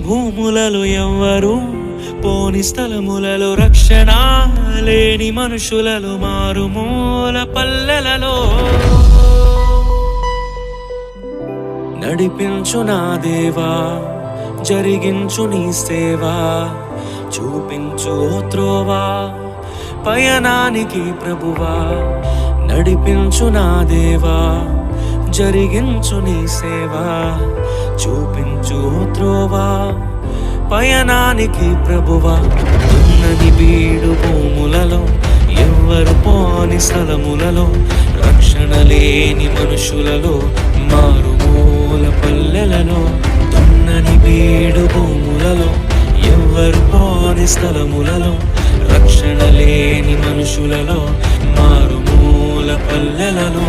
భూములలో ఎవ్వరు పోని స్థలములలో రక్షణ లేని మనుషులలో మారుమూల పల్లెలలో నడిపించు నా దేవా జరిగించు నీ సేవా చూపించు త్రోవా పయనానికి ప్రభువా నడిపించు నా దేవా జరిగించు నీ సేవా చూపించు త్రోవా పయనానికి ప్రభువా ఉన్నది బీడు భూములలో ఎవ్వరు పోని స్థలములలో రక్షణ లేని మనుషులలో మారుమూల పల్లెలలో దున్నని బీడు భూములలో ఎవ్వరు పోని స్థలములలో రక్షణ లేని మనుషులలో మారుమూల పల్లెలలో